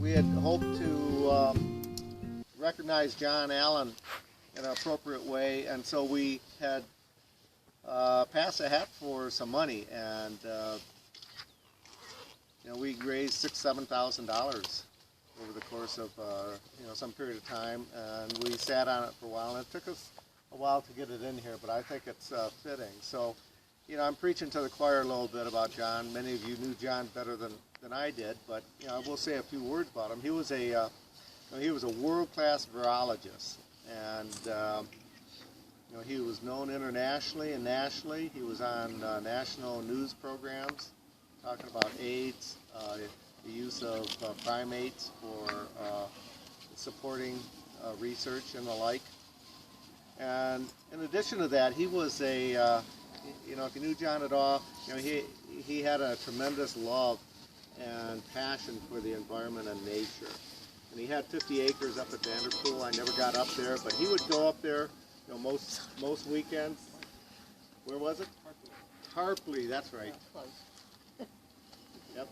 we had hoped to recognize Jon Allan in an appropriate way, and so we had passed a hat for some money, and we raised $7,000 over the course of some period of time, and we sat on it for a while, and it took us a while to get it in here, but I think it's fitting. So, I'm preaching to the choir a little bit about Jon. Many of you knew Jon better than I did, but I will say a few words about him. He was a world-class virologist, and he was known internationally and nationally. He was on national news programs talking about AIDS, the use of primates for supporting research and the like. And in addition to that, he was if you knew Jon at all, he had a tremendous love and passion for the environment and nature. And he had 50 acres up at Vanderpool. I never got up there, but he would go up there, most weekends. Where was it? Harpley, that's right. Yep.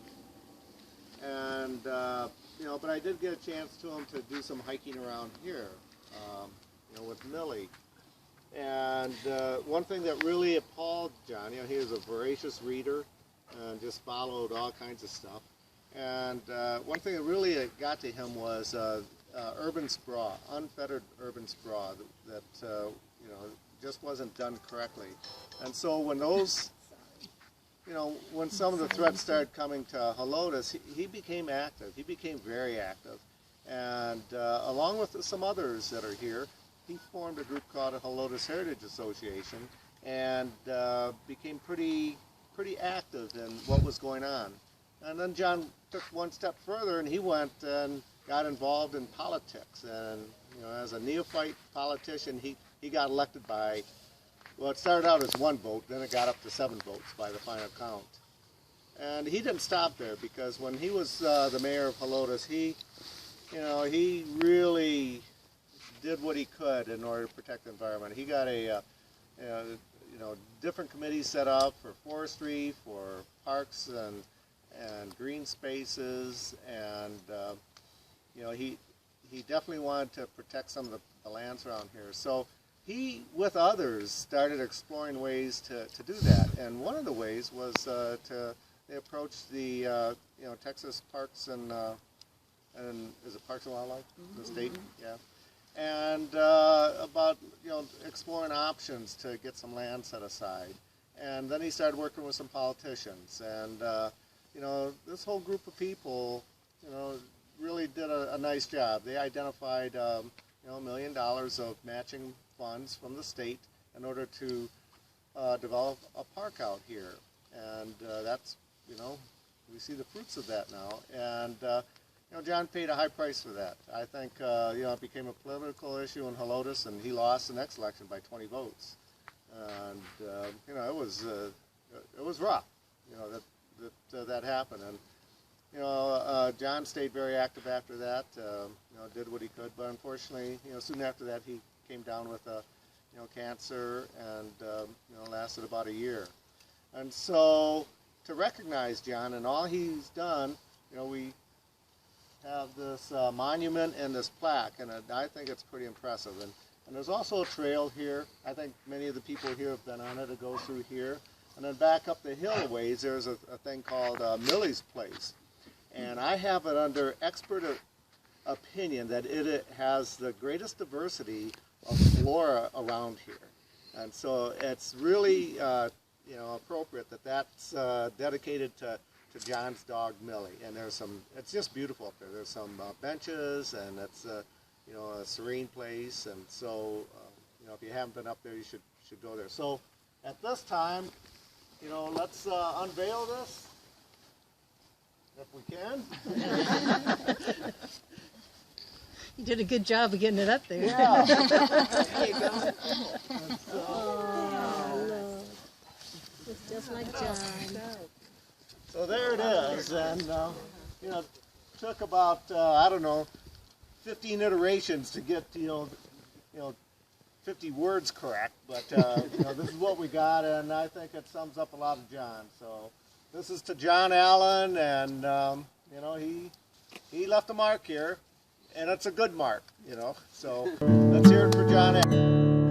And but I did get a chance to him to do some hiking around here, with Millie. And one thing that really appalled Jon, he was a voracious reader and just followed all kinds of stuff. And one thing that really got to him was urban sprawl, unfettered urban sprawl that just wasn't done correctly. And so when those, when some of the threats started coming to Helotes, he became active. He became very active. And along with some others that are here, he formed a group called the Helotes Heritage Association and became pretty active in what was going on. And then Jon took one step further, and he went and got involved in politics. And as a neophyte politician, he got elected by, well, it started out as 1 vote, then it got up to 7 votes by the final count. And he didn't stop there, because when he was the mayor of Helotes, he really did what he could in order to protect the environment. He got different committees set up for forestry, for parks and green spaces, and he definitely wanted to protect some of the lands around here. So he, with others, started exploring ways to do that. And one of the ways was they approached the Texas Parks and is it Parks and Wildlife, the state, yeah. And about exploring options to get some land set aside. And then he started working with some politicians, and this whole group of people really did a nice job. They identified $1 million of matching funds from the state in order to develop a park out here, and that's we see the fruits of that now. And Jon paid a high price for that. I think it became a political issue in Helotes, and he lost the next election by 20 votes. And it was rough, that happened. And Jon stayed very active after that. Did what he could, but unfortunately, soon after that, he came down with cancer, and lasted about a year. And so, to recognize Jon and all he's done, we have this monument and this plaque, and I think it's pretty impressive. And there's also a trail here. I think many of the people here have been on it. It goes through here. And then back up the hill a ways, there's a thing called Millie's Place. And I have it under expert opinion that it has the greatest diversity of flora around here. And so it's really appropriate that that's dedicated to Jon's dog Millie. And it's just beautiful up there. There's some benches, and it's a serene place. And so if you haven't been up there, you should go there. So at this time, let's unveil this, if we can. You did a good job of getting it up there. Yeah. There you go. It's just like Jon. So there it is, and took about 15 iterations to get 50 words correct, but this is what we got, and I think it sums up a lot of Jon. So this is to Jon Allan, and he he left a mark here, and it's a good mark, you know. So let's hear it for Jon Allan.